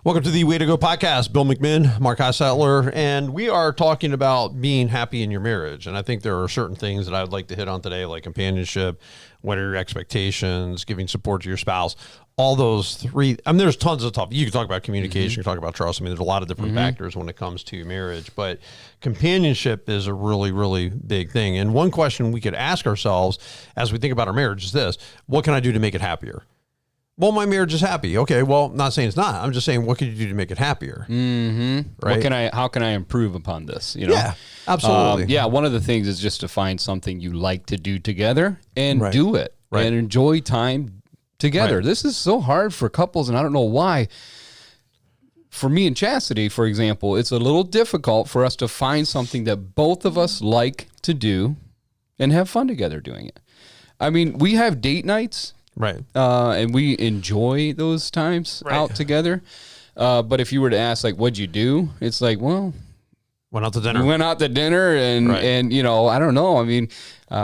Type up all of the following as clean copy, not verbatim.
Welcome to the Way to Go podcast. Bill McMinn, Mark Hostetler, and we are talking about being happy in your marriage. And I think there are certain things that I'd like to hit on today, like companionship, what are your expectations, giving support to your spouse, all those three. I mean, there's tons of stuff. You can talk about communication, you can talk about trust. I mean, there's a lot of different factors when it comes to marriage, but companionship is a really, really big thing. And one question we could ask ourselves as we think about our marriage is this: what can I do to make it happier? Well, my marriage is happy. Okay, well, I'm not saying it's not. I'm just saying, what can you do to make it happier? Right? How can I improve upon this? You know? Yeah, absolutely. One of the things is just to find something you like to do together and do it and enjoy time together. Right. This is so hard for couples, and I don't know why. For me and Chastity, for example, it's a little difficult for us to find something that both of us like to do and have fun together doing it. I mean, we have date nights. Right. And we enjoy those times out together. But if you were to ask, like, what'd you do? It's like, well, went out to dinner. We went out to dinner and you know, I don't know. I mean,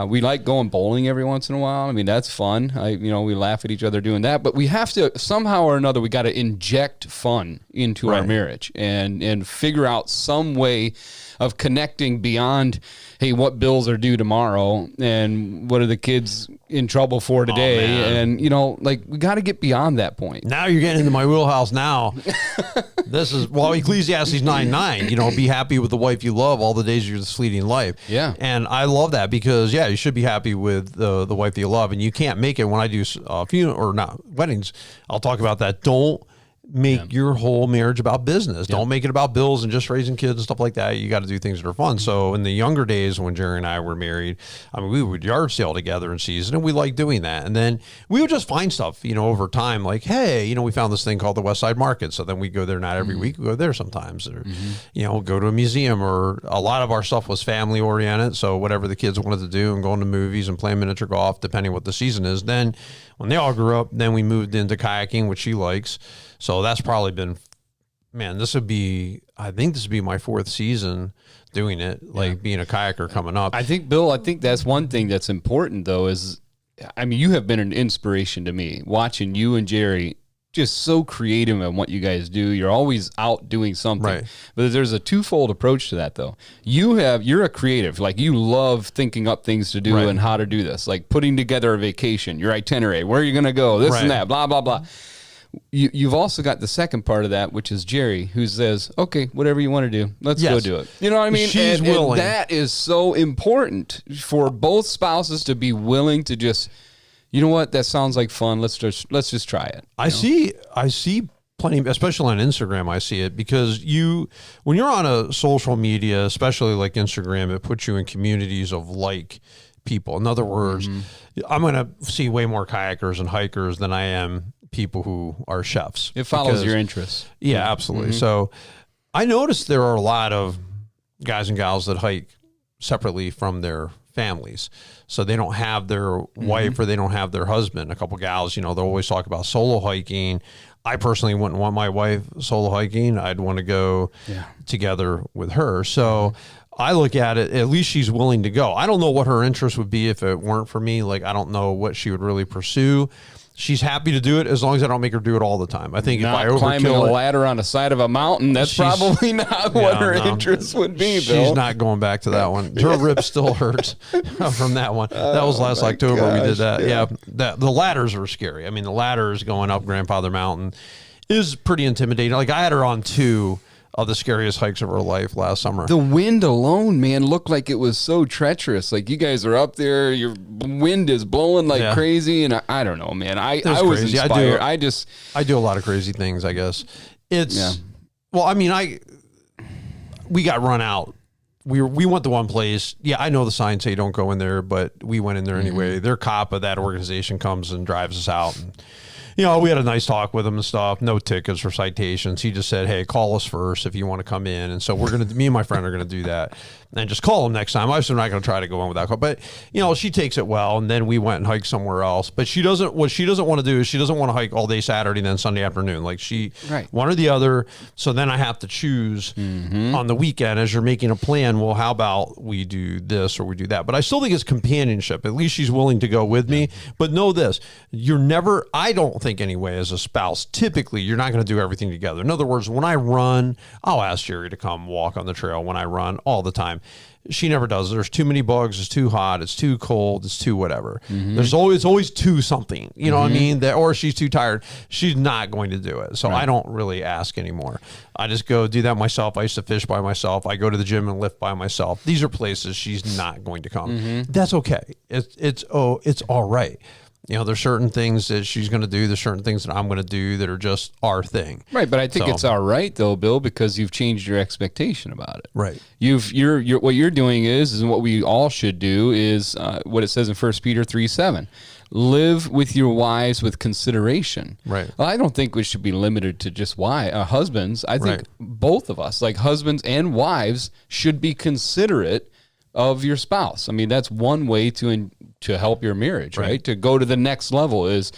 we like going bowling every once in a while. I mean, that's fun. We laugh at each other doing that, but we have to somehow or another, we got to inject fun into our marriage and figure out some way of connecting beyond, hey, what bills are due tomorrow and what are the kids in trouble for today? And, you know, like, we got to get beyond that point. Now you're getting into my wheelhouse now. This is, well, Ecclesiastes 9:9, you know, be happy with the wife you love all the days of your fleeting life. Yeah. And I love that because, you should be happy with the wife that you love. And you can't make it when I do weddings. I'll talk about that. Don't make your whole marriage about business. Don't make it about bills and just raising kids and stuff like that. You got to do things that are fun. So in the younger days when Jerry and I were married, I mean, we would yard sale together in season, and we liked doing that. And then we would just find stuff, you know, over time, like, hey, you know, we found this thing called the West Side Market. So then we go there, not every week, we go there sometimes, or, you know, go to a museum, or a lot of our stuff was family oriented. So whatever the kids wanted to do, and going to movies and playing miniature golf, depending what the season is. Then when they all grew up, then we moved into kayaking, which she likes. So that's probably been, I think this would be my fourth season doing it, like being a kayaker coming up. I think, Bill, that's one thing that's important, though, is, I mean, you have been an inspiration to me, watching you and Jerry just so creative in what you guys do. You're always out doing something. Right. But there's a twofold approach to that, though. You're a creative. Like, you love thinking up things to do and how to do this, like putting together a vacation, your itinerary, where are you going to go, this and that, blah, blah, blah. You've also got the second part of that, which is Jerry, who says, okay, whatever you want to do, let's go do it. You know what I mean? She's willing. And that is so important for both spouses to be willing to just, you know what, that sounds like fun. Let's just try it. I see plenty, especially on Instagram, I see it, because when you're on a social media, especially like Instagram, it puts you in communities of like people. In other words, I'm going to see way more kayakers and hikers than I am people who are chefs. It follows your interests. Yeah, absolutely. So I noticed there are a lot of guys and gals that hike separately from their families. So they don't have their wife or they don't have their husband. A couple gals, you know, they'll always talk about solo hiking. I personally wouldn't want my wife solo hiking. I'd want to go together with her. So I look at it, at least she's willing to go. I don't know what her interest would be if it weren't for me. Like, I don't know what she would really pursue. She's happy to do it as long as I don't make her do it all the time. I think if I overkill climbing a ladder on the side of a mountain, that's probably not what her interest would be, Bill. She's not going back to that one. Her rib still hurts from that one. That was last October we did that. Yeah, the ladders were scary. I mean, the ladders going up Grandfather Mountain is pretty intimidating. Like, I had her on 2 of the scariest hikes of her life last summer. The wind alone, man, looked like it was so treacherous. Like, you guys are up there, your wind is blowing like crazy, and I don't know, man. I was inspired. I do a lot of crazy things, I guess. Well, I mean, we got run out. We went to one place. Yeah, I know the signs say don't go in there, but we went in there anyway. Their cop of that organization comes and drives us out, and you know, we had a nice talk with him and stuff. No tickets or citations. He just said, hey, call us first if you want to come in. And so me and my friend are going to do that. And just call him next time. I was not going to try to go in without call. But, you know, she takes it well. And then we went and hiked somewhere else. But what she doesn't want to do is she doesn't want to hike all day Saturday and then Sunday afternoon. Like, one or the other. So then I have to choose on the weekend as you're making a plan. Well, how about we do this or we do that? But I still think it's companionship. At least she's willing to go with me. But know this, I don't don't think anyway, as a spouse, typically you're not going to do everything together. In other words, when I run, I'll ask Jerry to come walk on the trail when I run all the time. She never does. There's too many bugs. It's too hot. It's too cold. It's too whatever. There's always too something. You know what I mean? Or she's too tired. She's not going to do it. So I don't really ask anymore. I just go do that myself. I used to fish by myself. I go to the gym and lift by myself. These are places she's not going to come. That's okay. It's all right. You know, there's certain things that she's going to do. There's certain things that I'm going to do that are just our thing. Right, but I think it's all right though, Bill, because you've changed your expectation about it. Right. You're what you're doing is what we all should do is what it says in 1 Peter 3:7. Live with your wives with consideration. Right. Well, I don't think we should be limited to just husbands. I think both of us, like husbands and wives, should be considerate of your spouse. I mean, that's one way to help your marriage, right? To go to the next level is,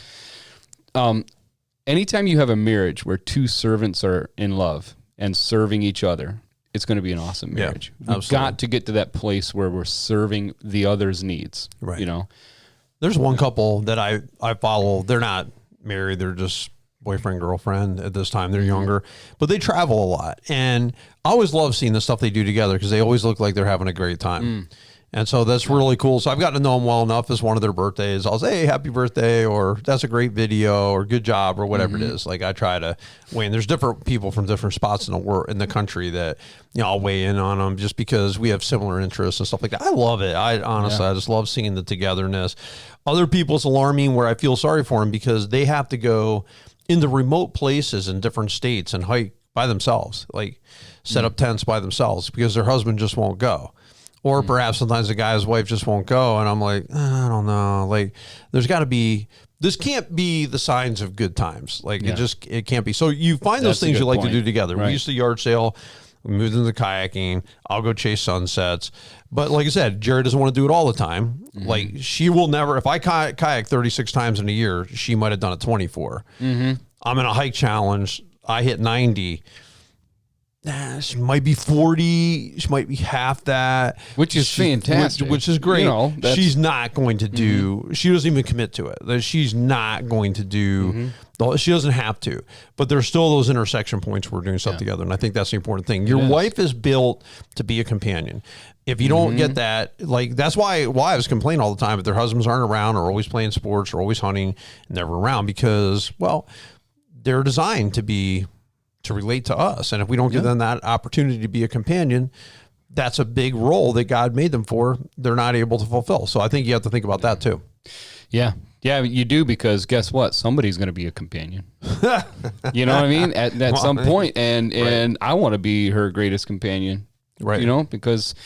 anytime you have a marriage where two servants are in love and serving each other, it's going to be an awesome marriage. We've got to get to that place where we're serving the other's needs. Right. You know, there's one couple that I follow. They're not married. They're just boyfriend, girlfriend at this time. They're younger, but they travel a lot. And I always love seeing the stuff they do together because they always look like they're having a great time. And so that's really cool. So I've gotten to know them well enough. As one of their birthdays, I'll say, hey, happy birthday, or that's a great video, or good job, or whatever it is. Like I try to weigh in. There's different people from different spots in the country that, you know, I'll weigh in on them just because we have similar interests and stuff like that. I love it. I honestly, I just love seeing the togetherness. Other people, it's alarming where I feel sorry for them because they have to go into remote places in different states and hike by themselves, like set up tents by themselves because their husband just won't go. Or perhaps sometimes the guy's wife just won't go. And I'm like, I don't know. Like there's got to be, this can't be the signs of good times. Like it can't be. So you find those things you like to do together. We used to yard sail. We moved into kayaking. I'll go chase sunsets. But like I said, Jerry doesn't want to do it all the time. Like she will never, if I kayak 36 times in a year, she might have done it 24. I'm in a hike challenge. I hit 90. She might be 40. She might be half that. Which is fantastic. Which is great. You know, she's not going to do, she doesn't even commit to it. She's not going to do, she doesn't have to. But there's still those intersection points where we're doing stuff together. And I think that's the important thing. Your wife is built to be a companion. If you don't get that, like that's why wives complain all the time if their husbands aren't around or always playing sports or always hunting and never around because, well, they're designed to relate to us. And if we don't give them that opportunity to be a companion, that's a big role that God made them for. They're not able to fulfill. So I think you have to think about that too. Yeah. Yeah, you do, because guess what? Somebody's going to be a companion. You know what I mean? At some point. And I want to be her greatest companion. Right. You know, because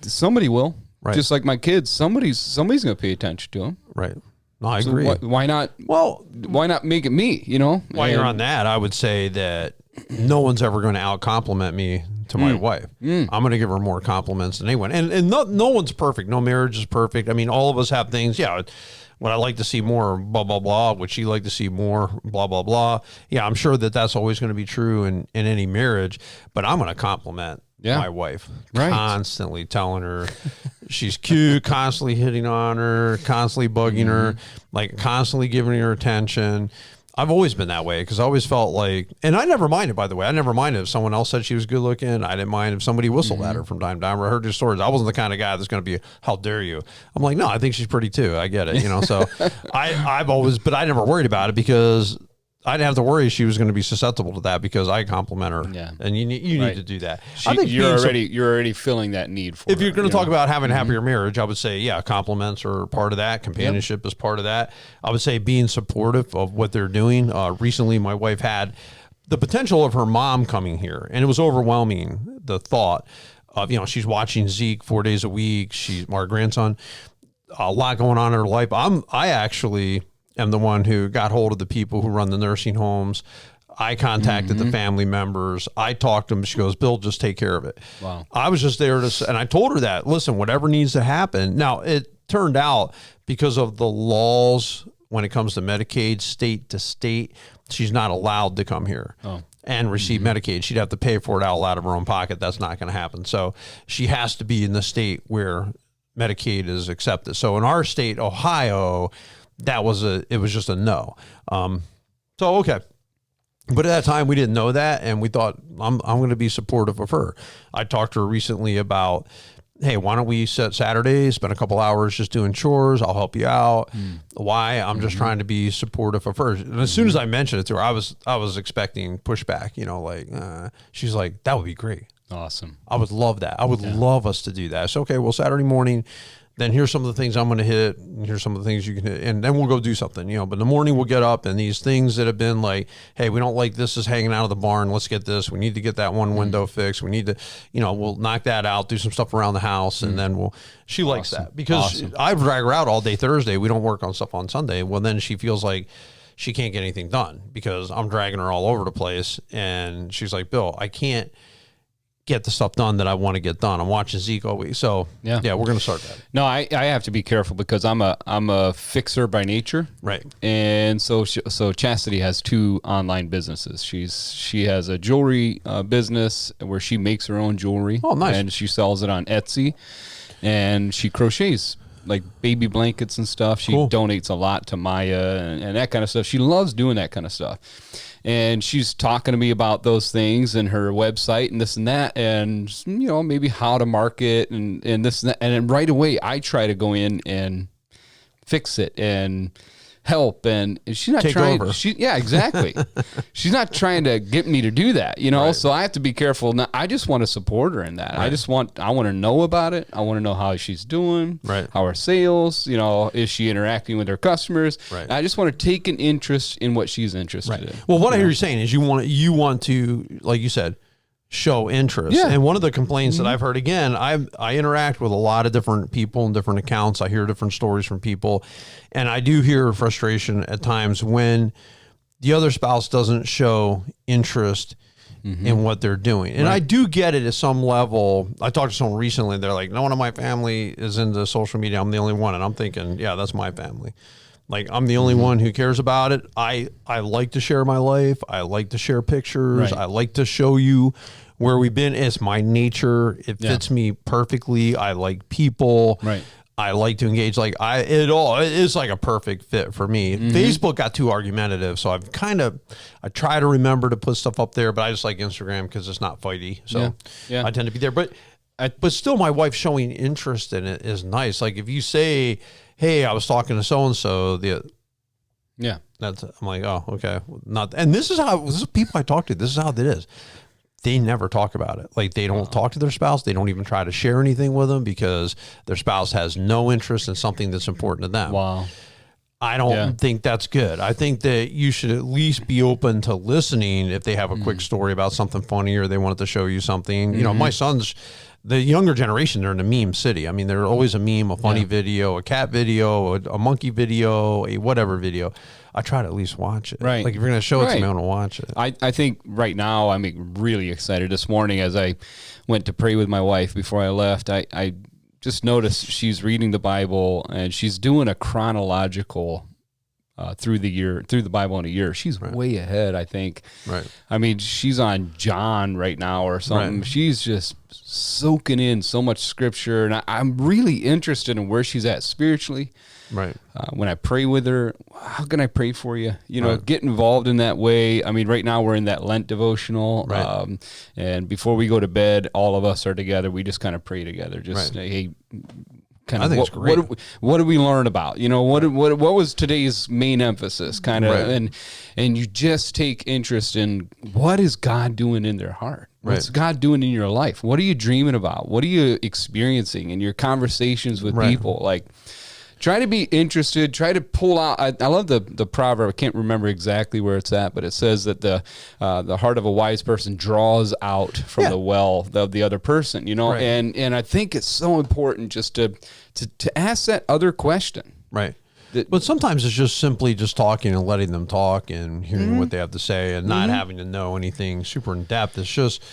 somebody will. Right. Just like my kids, somebody's going to pay attention to them. Right. No, I agree. Why not? Well, why not make it me? You know. While you're on that, I would say that no one's ever going to out compliment me to my wife. I'm going to give her more compliments than anyone. And no one's perfect. No marriage is perfect. I mean, all of us have things. Yeah. Would I like to see more blah, blah, blah? Would she like to see more blah, blah, blah? Yeah, I'm sure that that's always going to be true in any marriage. But I'm going to compliment my wife, constantly telling her she's cute, constantly hitting on her, constantly bugging her, like constantly giving her attention. I've always been that way because I always felt like, and I never minded, by the way. I never minded if someone else said she was good looking. I didn't mind if somebody whistled at her from time to time. I heard your stories. I wasn't the kind of guy that's going to be, how dare you? I'm like, no, I think she's pretty too. I get it, you know. So I've always, but I never worried about it because I didn't have to worry she was going to be susceptible to that because I compliment her. Yeah. And you need to do that. I think you're already filling that need for if you're going to talk about having a happier marriage, I would say, yeah, compliments are part of that. Companionship is part of that. I would say being supportive of what they're doing. Recently, my wife had the potential of her mom coming here, and it was overwhelming, the thought of, you know, she's watching Zeke 4 days a week. She's our grandson, a lot going on in her life. I actually am the one who got hold of the people who run the nursing homes. I contacted the family members. I talked to them. She goes, Bill, just take care of it. Wow. I was just there and I told her that, listen, whatever needs to happen. Now, it turned out because of the laws when it comes to Medicaid, state to state, she's not allowed to come here and receive Medicaid. She'd have to pay for it out of her own pocket. That's not going to happen. So she has to be in the state where Medicaid is accepted. So in our state, Ohio, it was just a no. So, okay. But at that time we didn't know that. And we thought I'm going to be supportive of her. I talked to her recently about, hey, why don't we set Saturdays, spend a couple hours just doing chores? I'll help you out. Why? I'm just trying to be supportive of her. And as soon as I mentioned it to her, I was expecting pushback, like, she's like, that would be great. Awesome. I would love that. I would love us to do that. So, okay, well, Saturday morning, then here's some of the things I'm going to hit, and here's some of the things you can hit, and then we'll go do something, But in the morning we'll get up, and these things that have been like, hey, we don't like this is hanging out of the barn. Let's get this. We need to get that one window fixed. We need to, we'll knock that out, do some stuff around the house, and then she likes that because I drag her out all day Thursday. We don't work on stuff on Sunday. Well, then she feels like she can't get anything done because I'm dragging her all over the place, and she's like, Bill, I can't get the stuff done that I want to get done. I'm watching Zeke all week. So yeah, we're going to start that. No, I have to be careful because I'm a fixer by nature. Right. And so Chastity has 2 online businesses. She has a jewelry business where she makes her own jewelry. Oh, nice. And she sells it on Etsy, and she crochets like baby blankets and stuff. She donates a lot to Maya and that kind of stuff. She loves doing that kind of stuff. And she's talking to me about those things and her website and this and that, and maybe how to market and this and that. And then right away, I try to go in and fix it and help. And she's not Take trying. over. Yeah, exactly. She's not trying to get me to do that, Right. So I have to be careful. Now, I just want to support her in that. Right. I want to know about it. I want to know how she's doing. Right. How her sales. Is she interacting with her customers? Right. I just want to take an interest in what she's interested in. Well, what I hear you saying is you want to, like you said, show interest. Yeah. And one of the complaints that I've heard, again, I interact with a lot of different people and different accounts. I hear different stories from people, and I do hear frustration at times when the other spouse doesn't show interest in what they're doing. And I do get it at some level. I talked to someone recently, they're like, no one in my family is into social media. I'm the only one. And I'm thinking, yeah, that's my family. Like, I'm the only one who cares about it. I like to share my life. I like to share pictures. Right. I like to show you where we've been. It's my nature. It fits me perfectly. I like people. Right. I like to engage. Like it is like a perfect fit for me. Facebook got too argumentative, so I try to remember to put stuff up there, but I just like Instagram because it's not fighty. So I tend to be there. But still, my wife showing interest in it is nice. Like if you say, hey, I was talking to so and so, I'm like, oh, okay, not. And this is people I talk to. This is how it is. They never talk about it. Like they don't talk to their spouse. They don't even try to share anything with them because their spouse has no interest in something that's important to them. Wow. I don't think that's good. I think that you should at least be open to listening if they have a quick story about something funny or they wanted to show you something. My sons, the younger generation, they're in a meme city. I mean, there's always a meme, a funny video, a cat video, a monkey video, a whatever video. I try to at least watch it. Right. Like if you're going to show it to me, I want to watch it. I think right now I'm really excited. This morning as I went to pray with my wife before I left, I just noticed she's reading the Bible and she's doing a chronological through the Bible in a year. She's way ahead, I think. Right. I mean, she's on John right now or something. Right. She's just soaking in so much scripture, and I'm really interested in where she's at spiritually. Right. When I pray with her, how can I pray for you? Get involved in that way. I mean, right now we're in that Lent devotional. Right. And before we go to bed, all of us are together. We just kind of pray together. Just, hey, kind of, I think it's great. What did we learn about? What was today's main emphasis? Kind of, and you just take interest in what is God doing in their heart? What's God doing in your life? What are you dreaming about? What are you experiencing in your conversations with people? Like, try to be interested. Try to pull out. I love the proverb. I can't remember exactly where it's at, but it says that the heart of a wise person draws out from the well of the other person. Right. And I think it's so important just to ask that other question. Right. But sometimes it's just simply just talking and letting them talk and hearing what they have to say and not having to know anything super in depth. It's just,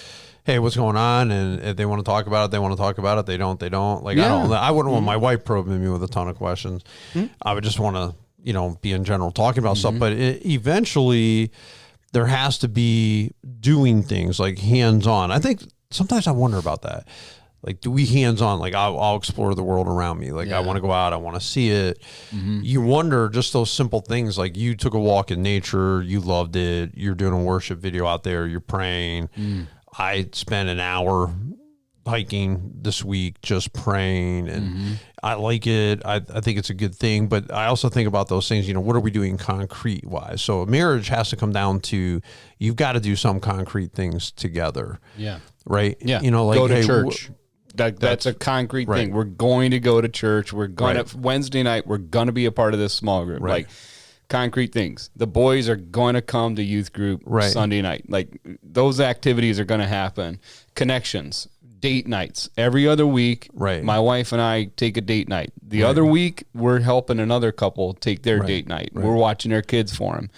hey, what's going on? And if they want to talk about it, they want to talk about it. They don't. Like, I wouldn't want my wife probing me with a ton of questions. I would just want to, be in general talking about stuff. But eventually there has to be doing things like hands-on. I think sometimes I wonder about that. Like, do we hands-on? Like, I'll explore the world around me. Like, I want to go out. I want to see it. You wonder just those simple things. Like, you took a walk in nature. You loved it. You're doing a worship video out there. You're praying. I spent an hour hiking this week just praying, and I like it. I think it's a good thing. But I also think about those things, what are we doing concrete-wise? So marriage has to come down to, you've got to do some concrete things together. Yeah. Right? Yeah. Like, go to hey, church. That's a concrete thing. We're going to go to church. We're going to Wednesday night. We're going to be a part of this small group. Like, concrete things. The boys are going to come to youth group Sunday night. Like, those activities are going to happen. Connections, date nights every other week. My wife and I take a date night. The other week, we're helping another couple take their date night. We're watching their kids for them.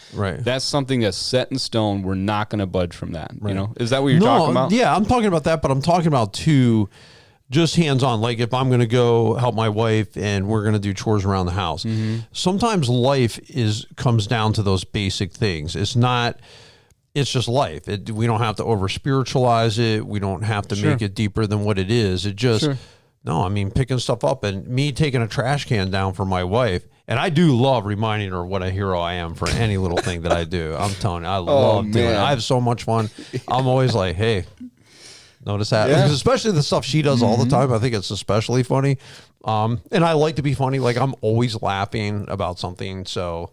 That's something that's set in stone. We're not going to budge from that. Is that what you're talking about? Yeah, I'm talking about that, but I'm talking about two. Just hands-on. Like, if I'm going to go help my wife and we're going to do chores around the house, sometimes life comes down to those basic things. It's just life. We don't have to over-spiritualize it. We don't have to make it deeper than what it is. It just, no, I mean, picking stuff up and me taking a trash can down for my wife. And I do love reminding her what a hero I am for any little thing that I do. I'm telling you, I love doing it. I have so much fun. I'm always like, hey, notice that, because especially the stuff she does all the time. I think it's especially funny, and I like to be funny. Like, I'm always laughing about something. So,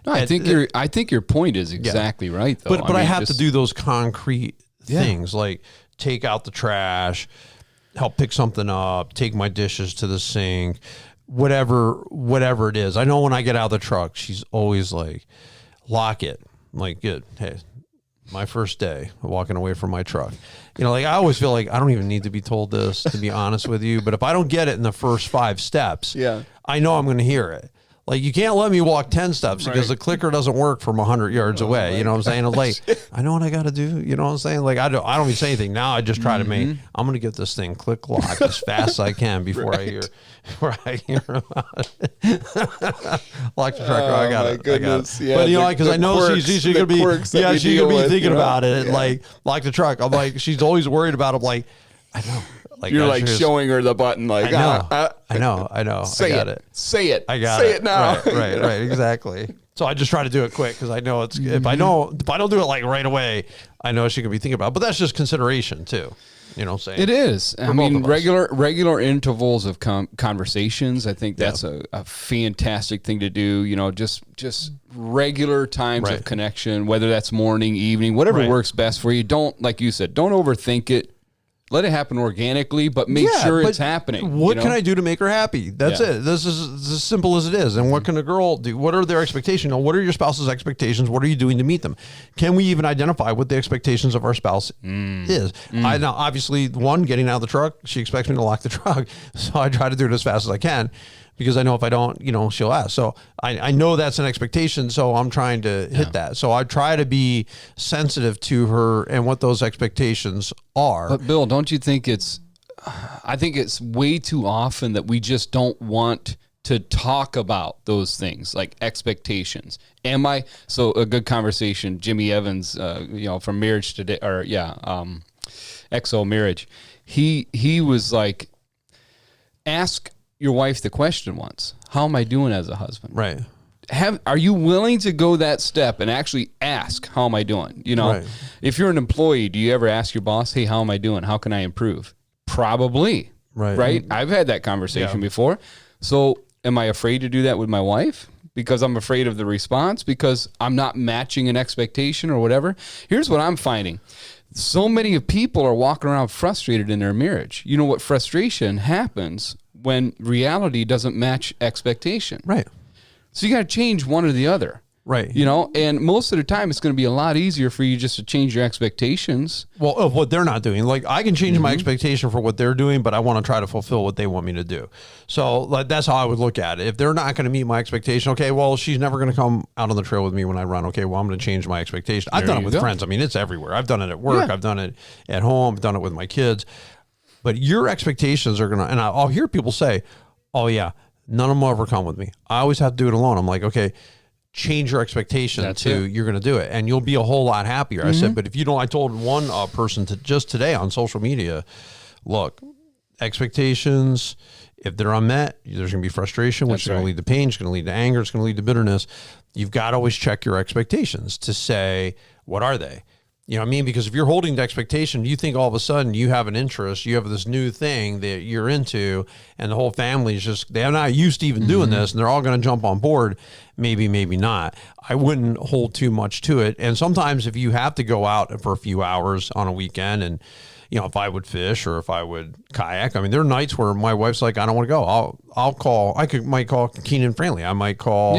no, I think your point is exactly right, though. But I have to do those concrete things, like take out the trash, help pick something up, take my dishes to the sink, whatever it is. I know when I get out of the truck, she's always like, lock it. I'm like, good. Hey, my first day walking away from my truck. Like, I always feel like I don't even need to be told this, to be honest with you. But if I don't get it in the first 5 steps, I know I'm going to hear it. Like, you can't let me walk 10 steps because the clicker doesn't work from 100 yards away. You know what I'm saying? Like, I know what I got to do. You know what I'm saying? Like, I don't even say anything. Now I just try to I'm going to get this thing click locked as fast as I can before I hear about it. Lock the tracker. I got it. Goodness. Yeah, but because I know she's going to be thinking about it. Like, lock the truck. I'm like, she's always worried about it. I'm like, I know. Like, you're like showing her the button, like, I know. I got it. Say it. I got it. Say it now. Right. Exactly. So I just try to do it quick because I know it's if I don't do it like right away, I know she could be thinking about it. But that's just consideration too. You know what I'm saying? It is. I mean, regular intervals of conversations. I think that's a fantastic thing to do. Just regular times of connection, whether that's morning, evening, whatever works best for you. Don't, like you said, don't overthink it. Let it happen organically, but make sure it's happening. What can I do to make her happy? That's it. This is as simple as it is. And what can a girl do? What are their expectations? What are your spouse's expectations? What are you doing to meet them? Can we even identify what the expectations of our spouse is? I now, obviously, getting out of the truck, she expects me to lock the truck. So I try to do it as fast as I can, because I know if I don't, she'll ask. So I know that's an expectation, so I'm trying to hit that. So I try to be sensitive to her and what those expectations are. But Bill, don't you think I think it's way too often that we just don't want to talk about those things, like expectations. So a good conversation, Jimmy Evans, from Marriage Today, or XO Marriage, he was like, ask your wife the question once, how am I doing as a husband? Right. Are you willing to go that step and actually ask, how am I doing? If you're an employee, do you ever ask your boss, hey, how am I doing? How can I improve? Probably. Right. I've had that conversation before. So am I afraid to do that with my wife? Because I'm afraid of the response, because I'm not matching an expectation or whatever. Here's what I'm finding. So many people are walking around frustrated in their marriage. You know what frustration happens when reality doesn't match expectation. Right. So you got to change one or the other. Right. And most of the time it's going to be a lot easier for you just to change your expectations. Well, of what they're not doing. Like, I can change my expectation for what they're doing, but I want to try to fulfill what they want me to do. So that's how I would look at it. If they're not going to meet my expectation, okay, well, she's never going to come out on the trail with me when I run. Okay, well, I'm going to change my expectation. I've done it with friends. I mean, it's everywhere. I've done it at work. I've done it at home. I've done it with my kids. But your expectations are going to, and I'll hear people say, oh yeah, none of them will ever come with me. I always have to do it alone. I'm like, okay, change your expectation you're going to do it, and you'll be a whole lot happier. I said, but if you don't, I told one person just today on social media, look, expectations, if they're unmet, there's going to be frustration, which is going to lead to pain, it's going to lead to anger, it's going to lead to bitterness. You've got to always check your expectations to say, what are they? You know what I mean? Because if you're holding to expectation, you think all of a sudden you have an interest, you have this new thing that you're into, and the whole family is just, they're not used to even doing this, and they're all going to jump on board. Maybe, maybe not. I wouldn't hold too much to it. And sometimes if you have to go out for a few hours on a weekend, and you know, if I would fish or if I would kayak, I mean, there are nights where my wife's like, I don't want to go. I'll call. Might call Keenan Franley. I might call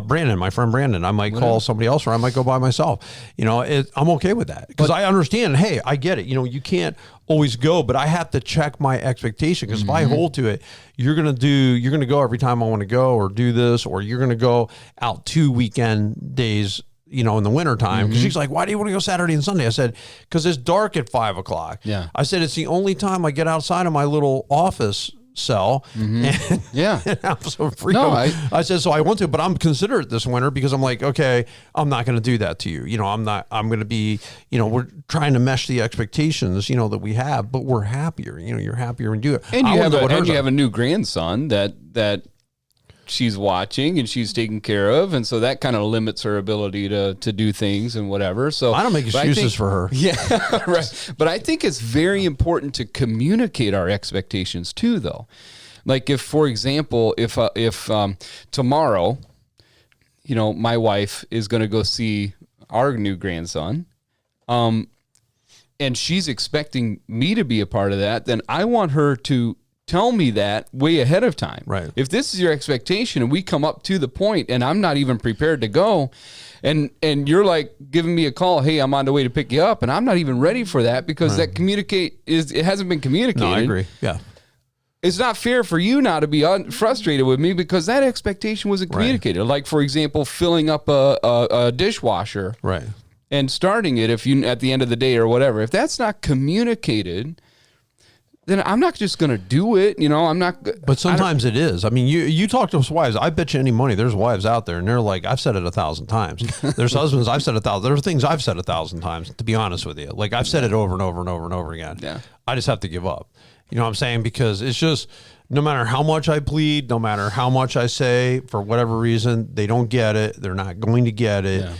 Brandon, my friend Brandon. I might call somebody else, or I might go by myself. You know, I'm okay with that because I understand. Hey, I get it. You know, you can't always go, but I have to check my expectation because if I hold to it, you're gonna go every time I want to go or do this, or you're gonna go out 2 weekend days, you know, in the wintertime. Because she's like, why do you want to go Saturday and Sunday? I said, because it's dark at 5 o'clock. Yeah. I said, it's the only time I get outside of my little office cell. And have some freedom. No, I said, so I want to, but I'm considerate this winter because I'm like, okay, I'm not going to do that to you. You know, I'm going to be, you know, we're trying to mesh the expectations, you know, that we have, but we're happier. You know, you're happier when you do it. And you have a new grandson that she's watching and she's taking care of, and so that kind of limits her ability to do things and whatever. So I don't make excuses for her. Yeah, right. But I think it's very important to communicate our expectations too, though. Like if, for example, if tomorrow, you know, my wife is going to go see our new grandson, and she's expecting me to be a part of that, then I want her to tell me that way ahead of time. Right. If this is your expectation and we come up to the point and I'm not even prepared to go, and you're like giving me a call, hey, I'm on the way to pick you up, and I'm not even ready for that because it hasn't been communicated. No, I agree. Yeah. It's not fair for you now to be frustrated with me because that expectation wasn't communicated. Right. Like, for example, filling up a dishwasher. Right. And starting it at the end of the day or whatever. If that's not communicated, then I'm not just going to do it. You know, I'm not. But sometimes it is. I mean, you talk to wives. I bet you any money there's wives out there, and they're like, I've said it 1,000 times. There's husbands I've said 1,000. There's things I've said 1,000 times, to be honest with you. Like, I've said it over and over and over and over again. Yeah. I just have to give up. You know what I'm saying? Because it's just, no matter how much I plead, no matter how much I say, for whatever reason, they don't get it. They're not going to get it. Yeah.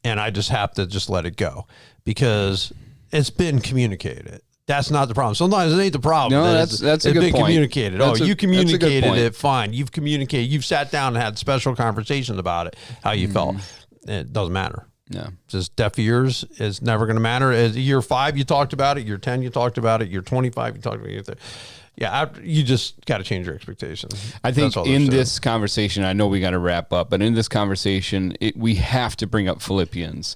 And I just have to just let it go because it's been communicated. That's not the problem. Sometimes it ain't the problem. No, that's a good point. Communicated. You communicated it. Fine. You've communicated. You've sat down and had special conversations about it, how you felt. It doesn't matter. Yeah. Just deaf ears is never going to matter. As year 5, you talked about it. Year 10, you talked about it. Year 25, you talked about it. Yeah, you just got to change your expectations. I think in this conversation, I know we got to wrap up, but in this conversation, we have to bring up Philippians.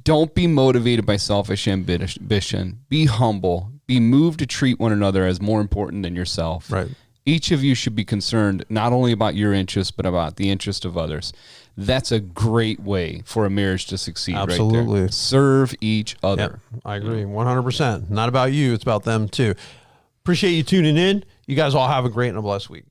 Don't be motivated by selfish ambition. Be humble. Be moved to treat one another as more important than yourself. Right. Each of you should be concerned not only about your interests, but about the interest of others. That's a great way for a marriage to succeed. Absolutely. Right there. Serve each other. Yep, I agree 100%. Not about you. It's about them too. Appreciate you tuning in. You guys all have a great and a blessed week.